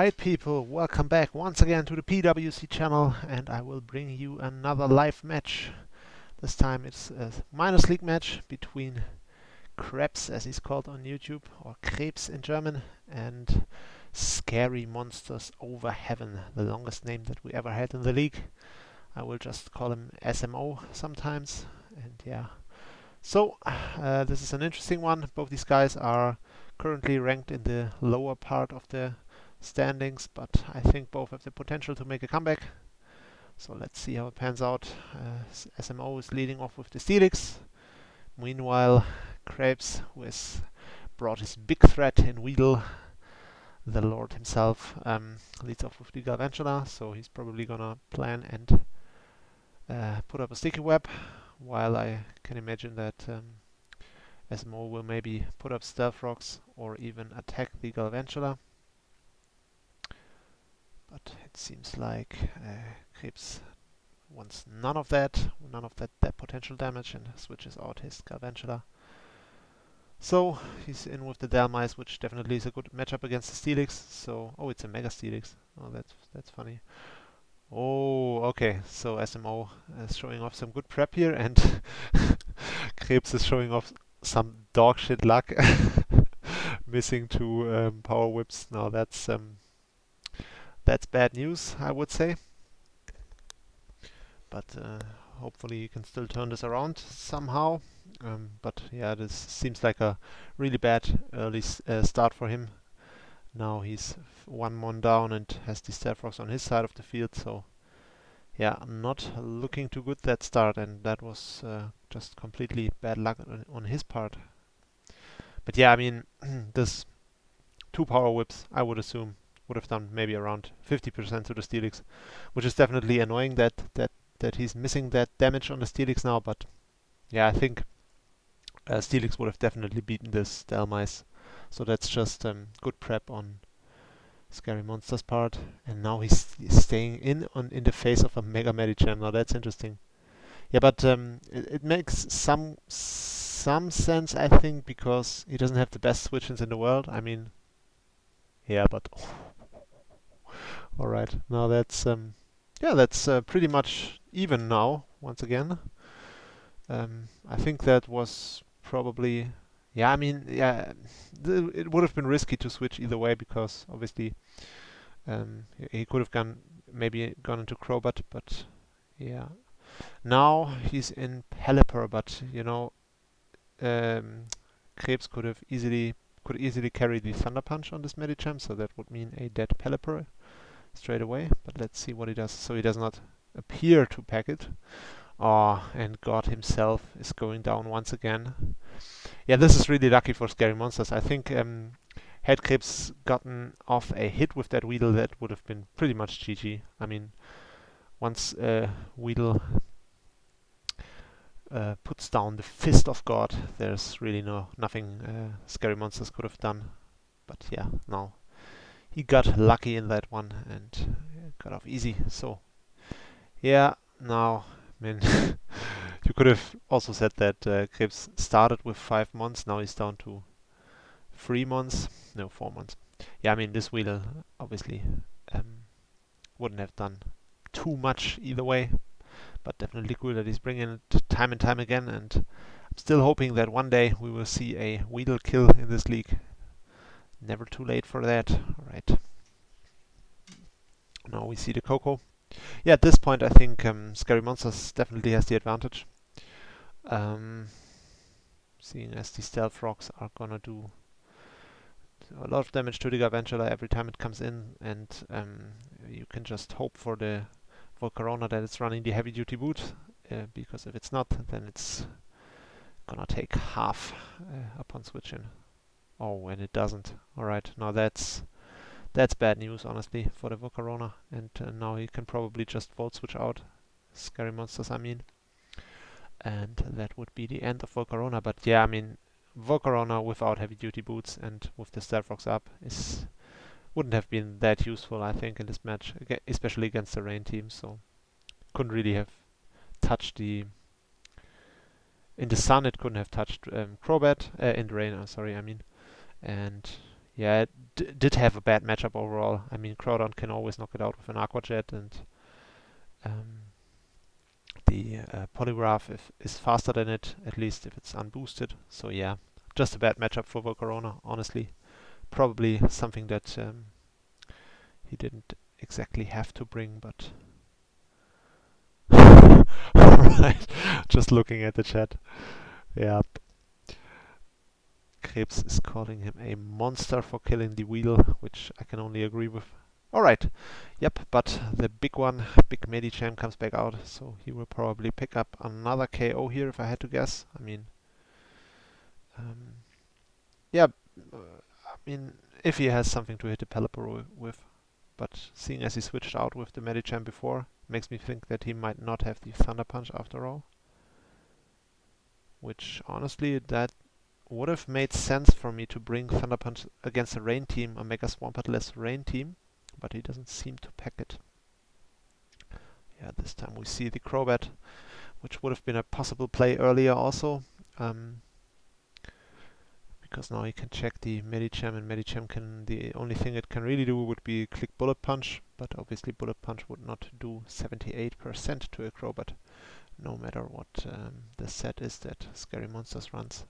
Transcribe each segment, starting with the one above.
Alright people, welcome back once again to the PWC channel, and I will bring you another live match. This time it's a minus league match between Krebs, as he's called on YouTube, or Krebs in German, and Scary Monsters Over Heaven, the longest name that we ever had in the league. I will just call him SMO sometimes, and yeah. So, this is an interesting one. Both these guys are currently ranked in the lower part of the standings, but I think both have the potential to make a comeback. So let's see how it pans out. SMO is leading off with the Steelix. Meanwhile, Krebs, who has brought his big threat in Weedle, the Lord himself, leads off with the Galvantula. So he's probably gonna plan and put up a sticky web, while I can imagine that SMO will maybe put up stealth rocks or even attack the Galvantula. But it seems like Krebs wants none of that potential damage, and switches out his Galvantula. So he's in with the Dalmice, which definitely is a good matchup against the Steelix. So, oh, it's a Mega Steelix. Oh, that's funny. Oh, okay. So SMO is showing off some good prep here, and Krebs is showing off some dog shit luck, missing two power whips. Now that's bad news, I would say. But hopefully he can still turn this around somehow. But yeah, this seems like a really bad early start for him. Now he's one mon down and has the stealth rocks on his side of the field. So yeah, not looking too good that start, and that was just completely bad luck on his part. But yeah, I mean, this two power whips, I would assume, would have done maybe around 50% to the Steelix, which is definitely annoying that he's missing that damage on the Steelix now. But yeah, I think Steelix would have definitely beaten this Dalmice. So that's just good prep on Scary Monster's part. And now he's staying in the face of a Mega Medicham. Now that's interesting. Yeah, but it makes some sense, I think, because he doesn't have the best switch-ins in the world. I mean, yeah, but all right. Now that's yeah, that's pretty much even now. Once again, I think that was probably, yeah. I mean, yeah, it would have been risky to switch either way, because obviously he could have maybe gone into Crobat, but yeah. Now he's in Pelipper, but you know, Krebs could easily carry the Thunder Punch on this Medicham, so that would mean a dead Pelipper straight away. But let's see what he does. So he does not appear to pack it. Oh, and God himself is going down once again. Yeah, this is really lucky for Scary Monsters. I think had Krebs gotten off a hit with that Weedle, that would have been pretty much GG. I mean, once Weedle puts down the Fist of God, there's really nothing Scary Monsters could have done. But yeah, now he got lucky in that one and got off easy. So yeah, now, I mean, you could have also said that Krebs started with 5 months, now he's down to 3 months, no, 4 months. Yeah, I mean, this Weedle obviously wouldn't have done too much either way, but definitely cool that he's bringing it time and time again, and I'm still hoping that one day we will see a Weedle kill in this league. Never too late for that. Alright. Now we see the Coco. Yeah, at this point I think Scary Monsters definitely has the advantage. Seeing as the Stealth Rocks are gonna do a lot of damage to the Garvantula every time it comes in, and you can just hope for the Volcarona that it's running the heavy duty boot, because if it's not, then it's gonna take half upon switching. Oh, and it doesn't. Alright, now that's bad news, honestly, for the Volcarona, and now he can probably just Volt Switch out. Scary Monsters, I mean. And that would be the end of Volcarona. But yeah, I mean, Volcarona without heavy duty boots and with the Stealth Rocks up wouldn't have been that useful, I think, in this match, especially against the Rain team. So couldn't really have touched in the sun. It couldn't have touched Crobat in the rain. Sorry, I mean, and yeah, it did have a bad matchup overall. I mean, Crawdon can always knock it out with an Aqua Jet, and um, the Polygraph is faster than it, at least if it's unboosted. So yeah, just a bad matchup for Volcarona, honestly. Probably something that he didn't exactly have to bring, but... Alright, just looking at the chat. Yeah, Krebs is calling him a monster for killing the Weedle, which I can only agree with. Alright, yep, but the big one, big Medicham comes back out, so he will probably pick up another KO here if I had to guess. I mean, um, yeah, I mean, if he has something to hit the Pelipper with, but seeing as he switched out with the Medicham before, makes me think that he might not have the Thunder Punch after all. Which, honestly, that would have made sense for me to bring Thunder Punch against a Rain team, a Mega Swampert-less Rain team, but he doesn't seem to pack it. Yeah, this time we see the Crobat, which would have been a possible play earlier also, because now he can check the Medicham, and Medicham can, the only thing it can really do would be click Bullet Punch, but obviously Bullet Punch would not do 78% to a Crobat, no matter what the set is that Scary Monsters runs.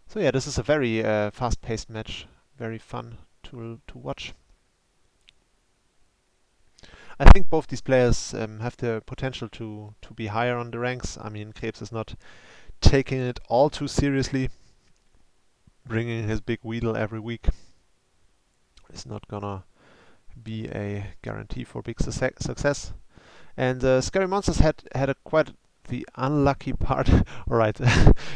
So yeah, this is a very fast-paced match, very fun to watch. I think both these players have the potential to be higher on the ranks. I mean, Krebs is not taking it all too seriously. Bringing his big Weedle every week is not gonna be a guarantee for big success. And Scary Monsters had a quite the unlucky part. Alright,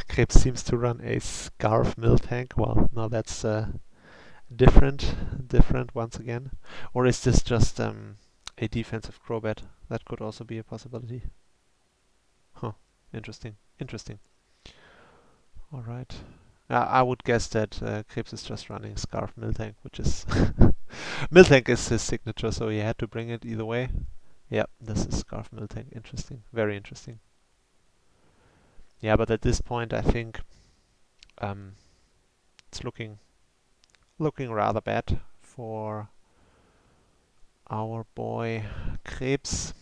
Krebs seems to run a Scarf Miltank. Well, now that's different once again. Or is this just a defensive Crobat? That could also be a possibility. Huh, interesting. Alright. I would guess that Krebs is just running Scarf Miltank, which is... Miltank is his signature, so he had to bring it either way. Yeah, this is Scarf Miltank. Interesting. Very interesting. Yeah, but at this point I think it's looking rather bad for our boy Krebs.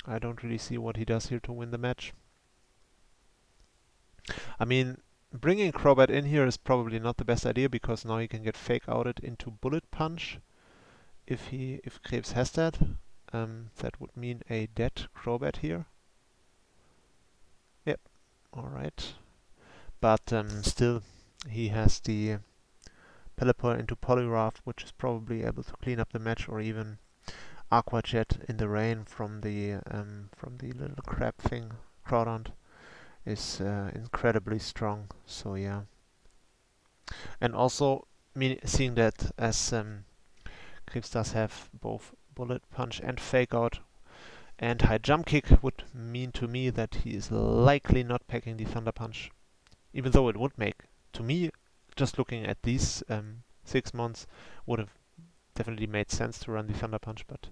I don't really see what he does here to win the match. I mean, bringing Crobat in here is probably not the best idea, because now he can get Fake Outed into Bullet Punch if Krebs has that. That would mean a dead Crobat here. Yep, alright. But still, he has the Pelipper into Poliwrath, which is probably able to clean up the match, or even Aqua Jet in the rain from the little crab thing. Crawdon is incredibly strong. So yeah, and also seeing that as Krebs does have both Bullet Punch and Fake Out and High Jump Kick, would mean to me that he is likely not packing the Thunder Punch, even though it would make, to me, just looking at these 6 months, would have definitely made sense to run the Thunder Punch, but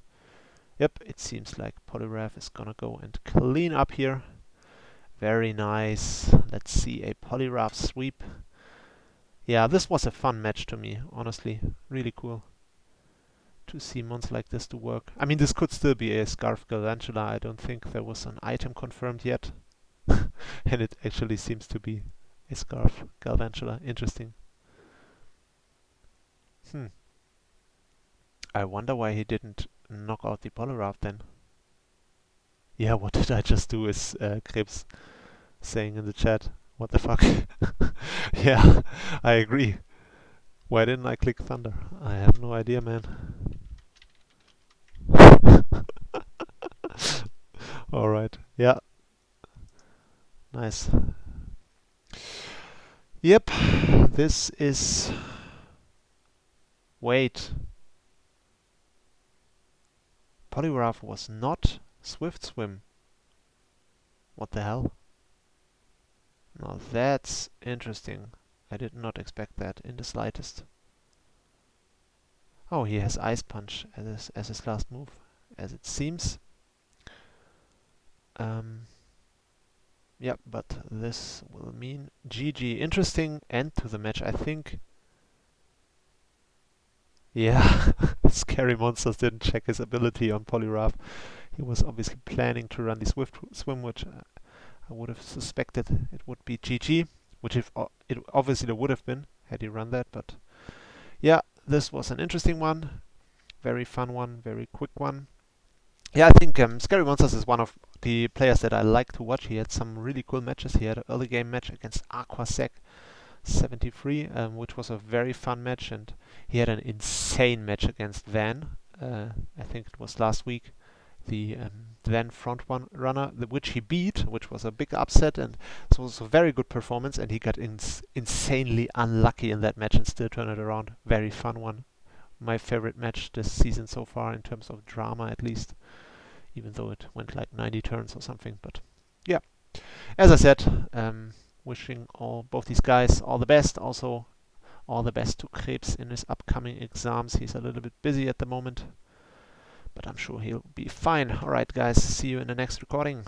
yep, it seems like Poliwrath is gonna go and clean up here. Very nice. Let's see a Poliwrath sweep. Yeah, this was a fun match to me, honestly. Really cool to see mons like this to work. I mean, this could still be a Scarf Galvantula. I don't think there was an item confirmed yet. And it actually seems to be a Scarf Galvantula. Interesting. I wonder why he didn't knock out the Poliwrath then. Yeah, what did I just do, is Krebs saying in the chat. What the fuck? Yeah, I agree. Why didn't I click Thunder? I have no idea, man. Alright, yeah. Nice. Yep, this is... Wait. Poliwrath was not Swift Swim. What the hell? Now that's interesting. I did not expect that in the slightest. Oh, he has Ice Punch as his last move, as it seems. Yep, but this will mean GG. Interesting end to the match, I think. Yeah, Scary Monsters didn't check his ability on Polygraph. He was obviously planning to run the Swift Swim, which I would have suspected it would be GG, which if it obviously would have been had he run that. But yeah, this was an interesting one, very fun one, very quick one. Yeah, I think Scary Monsters is one of the players that I like to watch. He had some really cool matches. He had an early game match against Aquasec 73, which was a very fun match, and he had an insane match against Van. I think it was last week. The Van front one runner, which he beat, which was a big upset, and so it was a very good performance. And he got insanely unlucky in that match and still turned it around. Very fun one. My favorite match this season so far in terms of drama, at least, even though it went like 90 turns or something. But yeah, as I said, wishing both these guys all the best. Also, all the best to Krebs in his upcoming exams. He's a little bit busy at the moment, but I'm sure he'll be fine. Alright, guys, see you in the next recording.